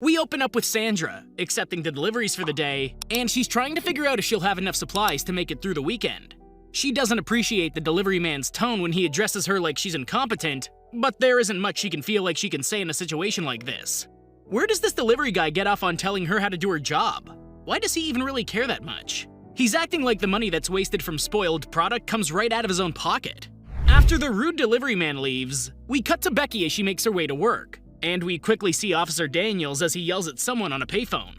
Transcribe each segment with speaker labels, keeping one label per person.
Speaker 1: We open up with Sandra, accepting the deliveries for the day, and she's trying to figure out if she'll have enough supplies to make it through the weekend. She doesn't appreciate the delivery man's tone when he addresses her like she's incompetent, but there isn't much she can feel like she can say in a situation like this. Where does this delivery guy get off on telling her how to do her job? Why does he even really care that much? He's acting like the money that's wasted from spoiled product comes right out of his own pocket. After the rude delivery man leaves, we cut to Becky as she makes her way to work, and we quickly see Officer Daniels as he yells at someone on a payphone.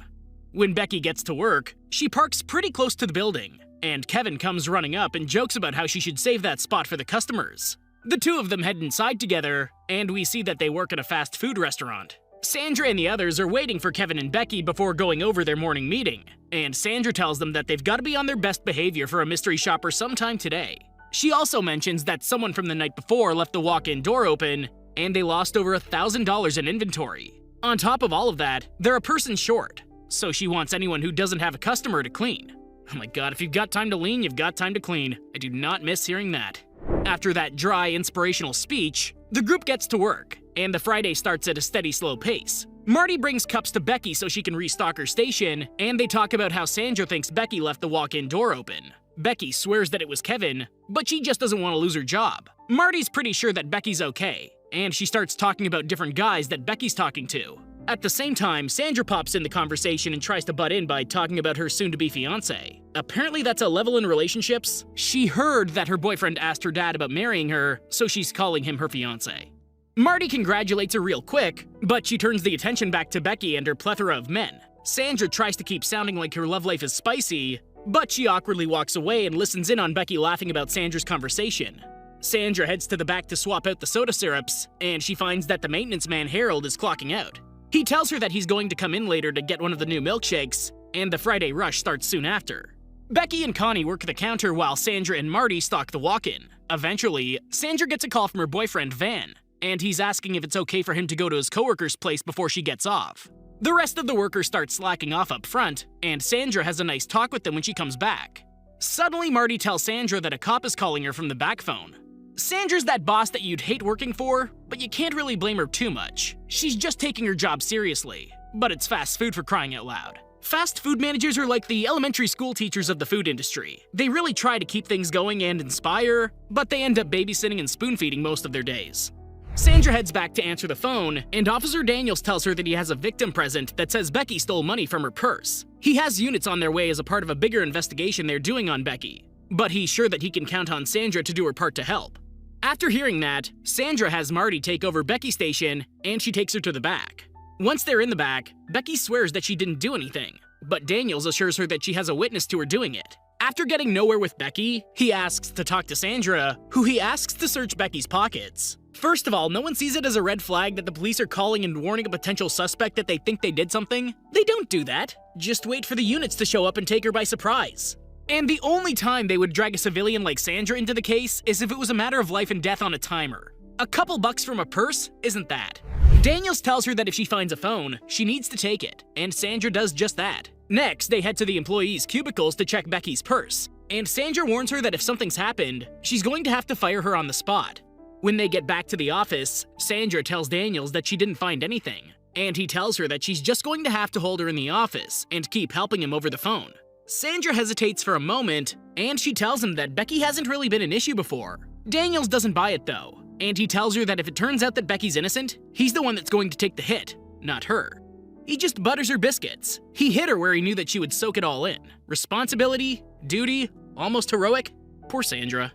Speaker 1: When Becky gets to work, she parks pretty close to the building, and Kevin comes running up and jokes about how she should save that spot for the customers. The two of them head inside together, and we see that they work at a fast food restaurant. Sandra and the others are waiting for Kevin and Becky before going over their morning meeting, and Sandra tells them that they've got to be on their best behavior for a mystery shopper sometime today. She also mentions that someone from the night before left the walk-in door open, and they lost over $1,000 in inventory. On top of all of that, they're a person short, so she wants anyone who doesn't have a customer to clean. Oh my god, if you've got time to lean, you've got time to clean. I do not miss hearing that. After that dry, inspirational speech, the group gets to work, and the Friday starts at a steady, slow pace. Marty brings cups to Becky so she can restock her station, and they talk about how Sandra thinks Becky left the walk-in door open. Becky swears that it was Kevin, but she just doesn't want to lose her job. Marty's pretty sure that Becky's okay, and she starts talking about different guys that Becky's talking to. At the same time, Sandra pops in the conversation and tries to butt in by talking about her soon-to-be fiancé. Apparently that's a level in relationships. She heard that her boyfriend asked her dad about marrying her, so she's calling him her fiancé. Marty congratulates her real quick, but she turns the attention back to Becky and her plethora of men. Sandra tries to keep sounding like her love life is spicy, but she awkwardly walks away and listens in on Becky laughing about Sandra's conversation. Sandra heads to the back to swap out the soda syrups, and she finds that the maintenance man Harold is clocking out. He tells her that he's going to come in later to get one of the new milkshakes, and the Friday rush starts soon after. Becky and Connie work the counter while Sandra and Marty stock the walk-in. Eventually, Sandra gets a call from her boyfriend Van, and he's asking if it's okay for him to go to his coworker's place before she gets off. The rest of the workers start slacking off up front, and Sandra has a nice talk with them when she comes back. Suddenly, Marty tells Sandra that a cop is calling her from the back phone. Sandra's that boss that you'd hate working for, but you can't really blame her too much. She's just taking her job seriously. But it's fast food for crying out loud. Fast food managers are like the elementary school teachers of the food industry. They really try to keep things going and inspire, but they end up babysitting and spoon-feeding most of their days. Sandra heads back to answer the phone, and Officer Daniels tells her that he has a victim present that says Becky stole money from her purse. He has units on their way as a part of a bigger investigation they're doing on Becky, but he's sure that he can count on Sandra to do her part to help. After hearing that, Sandra has Marty take over Becky's station, and she takes her to the back. Once they're in the back, Becky swears that she didn't do anything, but Daniels assures her that she has a witness to her doing it. After getting nowhere with Becky, he asks to talk to Sandra, who he asks to search Becky's pockets. First of all, no one sees it as a red flag that the police are calling and warning a potential suspect that they think they did something. They don't do that. Just wait for the units to show up and take her by surprise. And the only time they would drag a civilian like Sandra into the case is if it was a matter of life and death on a timer. A couple bucks from a purse isn't that. Daniels tells her that if she finds a phone, she needs to take it, and Sandra does just that. Next, they head to the employees' cubicles to check Becky's purse, and Sandra warns her that if something's happened, she's going to have to fire her on the spot. When they get back to the office, Sandra tells Daniels that she didn't find anything, and he tells her that she's just going to have to hold her in the office and keep helping him over the phone. Sandra hesitates for a moment, and she tells him that Becky hasn't really been an issue before. Daniels doesn't buy it though, and he tells her that if it turns out that Becky's innocent, he's the one that's going to take the hit, not her. He just butters her biscuits. He hit her where he knew that she would soak it all in. Responsibility, duty, almost heroic. Poor Sandra.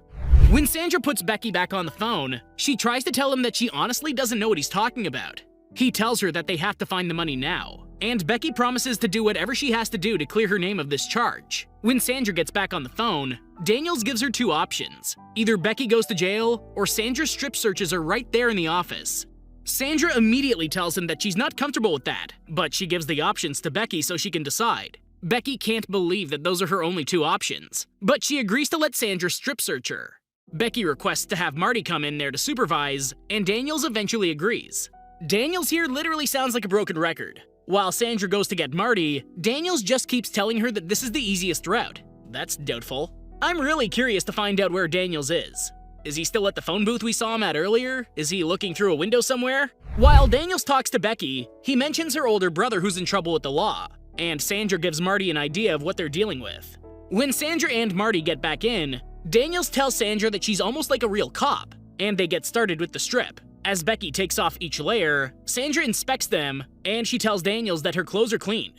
Speaker 1: When Sandra puts Becky back on the phone, she tries to tell him that she honestly doesn't know what he's talking about. He tells her that they have to find the money now, and Becky promises to do whatever she has to do to clear her name of this charge. When Sandra gets back on the phone, Daniels gives her two options. Either Becky goes to jail, or Sandra strip searches her right there in the office. Sandra immediately tells him that she's not comfortable with that, but she gives the options to Becky so she can decide. Becky can't believe that those are her only two options, but she agrees to let Sandra strip search her. Becky requests to have Marty come in there to supervise, and Daniels eventually agrees. Daniels here literally sounds like a broken record. While Sandra goes to get Marty, Daniels just keeps telling her that this is the easiest route. That's doubtful. I'm really curious to find out where Daniels is. Is he still at the phone booth we saw him at earlier? Is he looking through a window somewhere? While Daniels talks to Becky, he mentions her older brother who's in trouble with the law, and Sandra gives Marty an idea of what they're dealing with. When Sandra and Marty get back in, Daniels tells Sandra that she's almost like a real cop, and they get started with the strip. As Becky takes off each layer, Sandra inspects them, and she tells Daniels that her clothes are clean.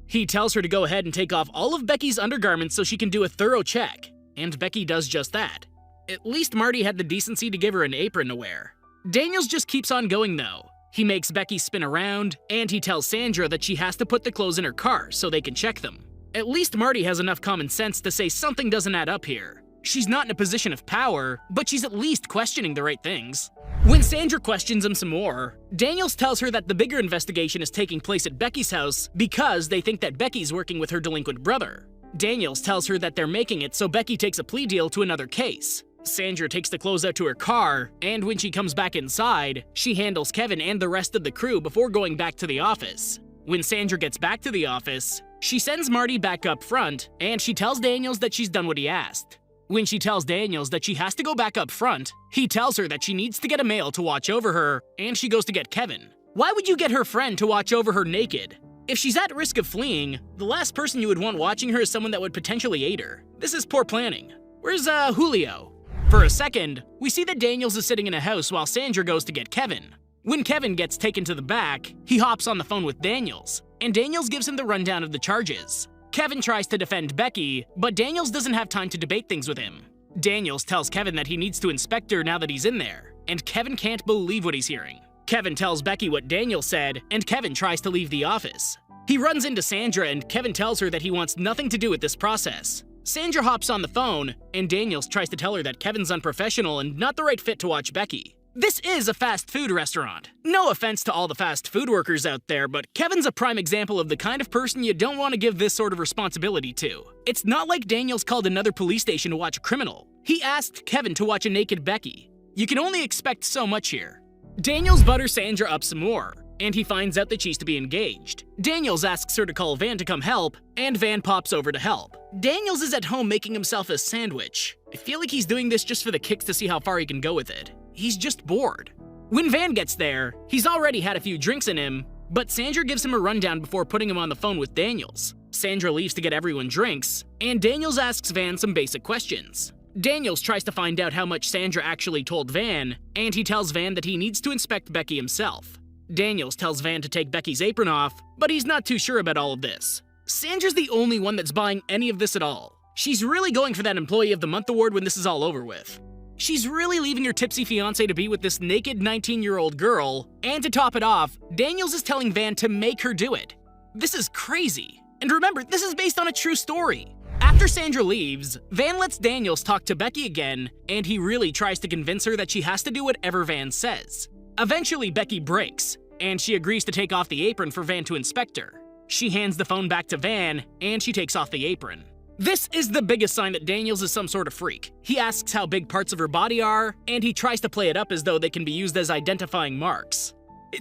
Speaker 1: He tells her to go ahead and take off all of Becky's undergarments so she can do a thorough check, and Becky does just that. At least Marty had the decency to give her an apron to wear. Daniels just keeps on going though. He makes Becky spin around, and he tells Sandra that she has to put the clothes in her car so they can check them. At least Marty has enough common sense to say something doesn't add up here. She's not in a position of power, but she's at least questioning the right things. When Sandra questions him some more, Daniels tells her that the bigger investigation is taking place at Becky's house because they think that Becky's working with her delinquent brother. Daniels tells her that they're making it so Becky takes a plea deal to another case. Sandra takes the clothes out to her car, and when she comes back inside, she handles Kevin and the rest of the crew before going back to the office. When Sandra gets back to the office, she sends Marty back up front, and she tells Daniels that she's done what he asked. When she tells Daniels that she has to go back up front, he tells her that she needs to get a male to watch over her, and she goes to get Kevin. Why would you get her friend to watch over her naked? If she's at risk of fleeing, the last person you would want watching her is someone that would potentially aid her. This is poor planning. Where's, Julio? For a second, we see that Daniels is sitting in a house while Sandra goes to get Kevin. When Kevin gets taken to the back, he hops on the phone with Daniels, and Daniels gives him the rundown of the charges. Kevin tries to defend Becky, but Daniels doesn't have time to debate things with him. Daniels tells Kevin that he needs to inspect her now that he's in there, and Kevin can't believe what he's hearing. Kevin tells Becky what Daniels said, and Kevin tries to leave the office. He runs into Sandra, and Kevin tells her that he wants nothing to do with this process. Sandra hops on the phone, and Daniels tries to tell her that Kevin's unprofessional and not the right fit to watch Becky. This is a fast food restaurant. No offense to all the fast food workers out there, but Kevin's a prime example of the kind of person you don't want to give this sort of responsibility to. It's not like Daniels called another police station to watch a criminal. He asked Kevin to watch a naked Becky. You can only expect so much here. Daniels butters Sandra up some more, and he finds out that she's to be engaged. Daniels asks her to call Van to come help, and Van pops over to help. Daniels is at home making himself a sandwich. I feel like he's doing this just for the kicks to see how far he can go with it. He's just bored. When Van gets there, he's already had a few drinks in him, but Sandra gives him a rundown before putting him on the phone with Daniels. Sandra leaves to get everyone drinks, and Daniels asks Van some basic questions. Daniels tries to find out how much Sandra actually told Van, and he tells Van that he needs to inspect Becky himself. Daniels tells Van to take Becky's apron off, but he's not too sure about all of this. Sandra's the only one that's buying any of this at all. She's really going for that Employee of the Month award when this is all over with. She's really leaving her tipsy fiancé to be with this naked 19-year-old girl, and to top it off, Daniels is telling Van to make her do it. This is crazy. And remember, this is based on a true story. After Sandra leaves, Van lets Daniels talk to Becky again, and he really tries to convince her that she has to do whatever Van says. Eventually, Becky breaks, and she agrees to take off the apron for Van to inspect her. She hands the phone back to Van, and she takes off the apron. This is the biggest sign that Daniels is some sort of freak. He asks how big parts of her body are, and he tries to play it up as though they can be used as identifying marks.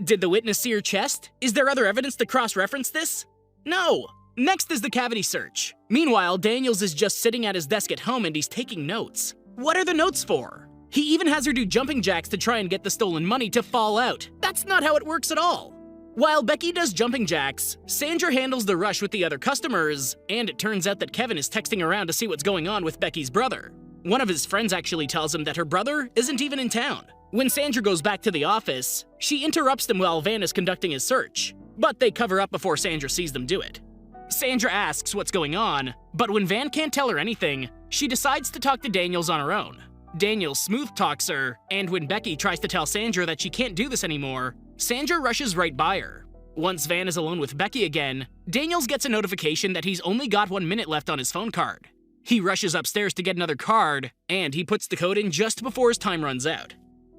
Speaker 1: Did the witness see her chest? Is there other evidence to cross-reference this? No! Next is the cavity search. Meanwhile, Daniels is just sitting at his desk at home and he's taking notes. What are the notes for? He even has her do jumping jacks to try and get the stolen money to fall out. That's not how it works at all. While Becky does jumping jacks, Sandra handles the rush with the other customers, and it turns out that Kevin is texting around to see what's going on with Becky's brother. One of his friends actually tells him that her brother isn't even in town. When Sandra goes back to the office, she interrupts them while Van is conducting his search, but they cover up before Sandra sees them do it. Sandra asks what's going on, but when Van can't tell her anything, she decides to talk to Daniels on her own. Daniels smooth talks her, and when Becky tries to tell Sandra that she can't do this anymore, Sandra rushes right by her. Once Van is alone with Becky again, Daniels gets a notification that he's only got 1 minute left on his phone card. He rushes upstairs to get another card, and he puts the code in just before his time runs out.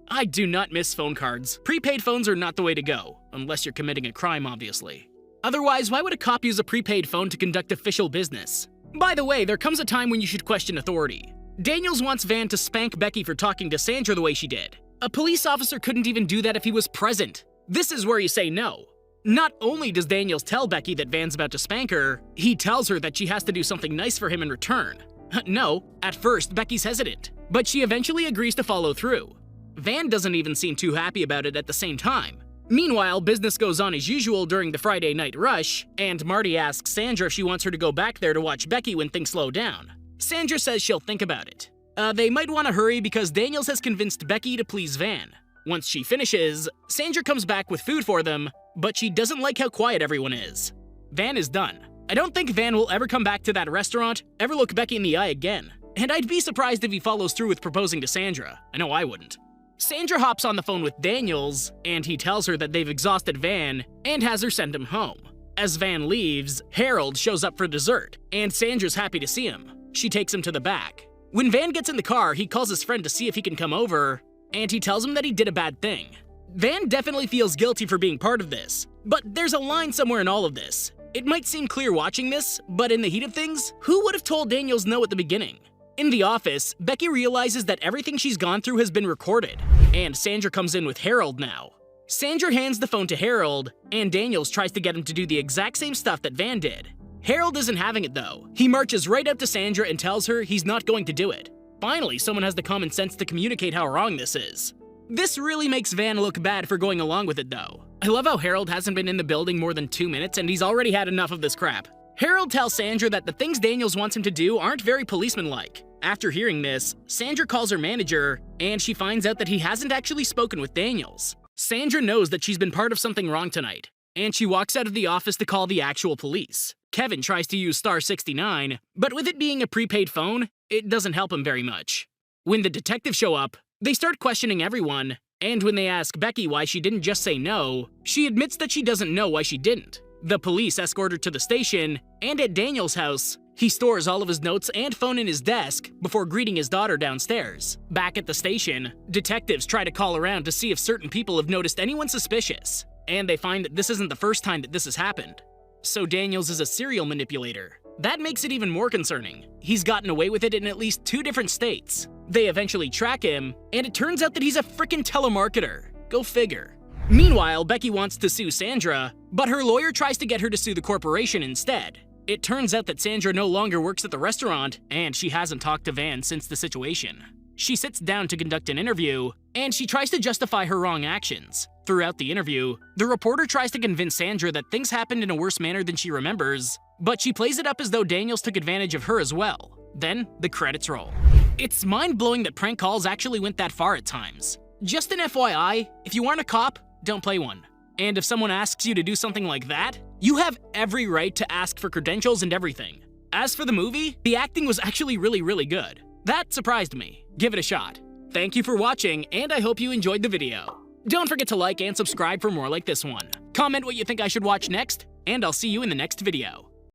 Speaker 1: I do not miss phone cards. Prepaid phones are not the way to go, unless you're committing a crime, obviously. Otherwise, why would a cop use a prepaid phone to conduct official business? By the way, there comes a time when you should question authority. Daniels wants Van to spank Becky for talking to Sandra the way she did. A police officer couldn't even do that if he was present. This is where you say no. Not only does Daniels tell Becky that Van's about to spank her, he tells her that she has to do something nice for him in return. No, at first, Becky's hesitant, but she eventually agrees to follow through. Van doesn't even seem too happy about it at the same time. Meanwhile, business goes on as usual during the Friday night rush, and Marty asks Sandra if she wants her to go back there to watch Becky when things slow down. Sandra says she'll think about it. They might want to hurry because Daniels has convinced Becky to please Van. Once she finishes, Sandra comes back with food for them, but she doesn't like how quiet everyone is. Van is done. I don't think Van will ever come back to that restaurant, ever look Becky in the eye again. And I'd be surprised if he follows through with proposing to Sandra. I know I wouldn't. Sandra hops on the phone with Daniels, and he tells her that they've exhausted Van and has her send him home. As Van leaves, Harold shows up for dessert, and Sandra's happy to see him. She takes him to the back. When Van gets in the car, he calls his friend to see if he can come over, and he tells him that he did a bad thing. Van definitely feels guilty for being part of this, but there's a line somewhere in all of this. It might seem clear watching this, but in the heat of things, who would have told Daniels no at the beginning? In the office, Becky realizes that everything she's gone through has been recorded, and Sandra comes in with Harold now. Sandra hands the phone to Harold, and Daniels tries to get him to do the exact same stuff that Van did. Harold isn't having it though. He marches right up to Sandra and tells her he's not going to do it. Finally, someone has the common sense to communicate how wrong this is. This really makes Van look bad for going along with it though. I love how Harold hasn't been in the building more than 2 minutes and he's already had enough of this crap. Harold tells Sandra that the things Daniels wants him to do aren't very policeman-like. After hearing this, Sandra calls her manager, and she finds out that he hasn't actually spoken with Daniels. Sandra knows that she's been part of something wrong tonight, and she walks out of the office to call the actual police. Kevin tries to use star 69, but with it being a prepaid phone, it doesn't help him very much. When the detectives show up, they start questioning everyone, and when they ask Becky why she didn't just say no, she admits that she doesn't know why she didn't. The police escort her to the station, and at Daniel's house, he stores all of his notes and phone in his desk before greeting his daughter downstairs. Back at the station, detectives try to call around to see if certain people have noticed anyone suspicious, and they find that this isn't the first time that this has happened. So Daniels is a serial manipulator. That makes it even more concerning. He's gotten away with it in at least 2 different states. They eventually track him, and it turns out that he's a frickin' telemarketer. Go figure. Meanwhile, Becky wants to sue Sandra, but her lawyer tries to get her to sue the corporation instead. It turns out that Sandra no longer works at the restaurant, and she hasn't talked to Van since the situation. She sits down to conduct an interview, and she tries to justify her wrong actions. Throughout the interview, the reporter tries to convince Sandra that things happened in a worse manner than she remembers, but she plays it up as though Daniels took advantage of her as well. Then, the credits roll. It's mind-blowing that prank calls actually went that far at times. Just an FYI, if you aren't a cop, don't play one. And if someone asks you to do something like that, you have every right to ask for credentials and everything. As for the movie, the acting was actually really good. That surprised me. Give it a shot. Thank you for watching, and I hope you enjoyed the video. Don't forget to like and subscribe for more like this one. Comment what you think I should watch next, and I'll see you in the next video.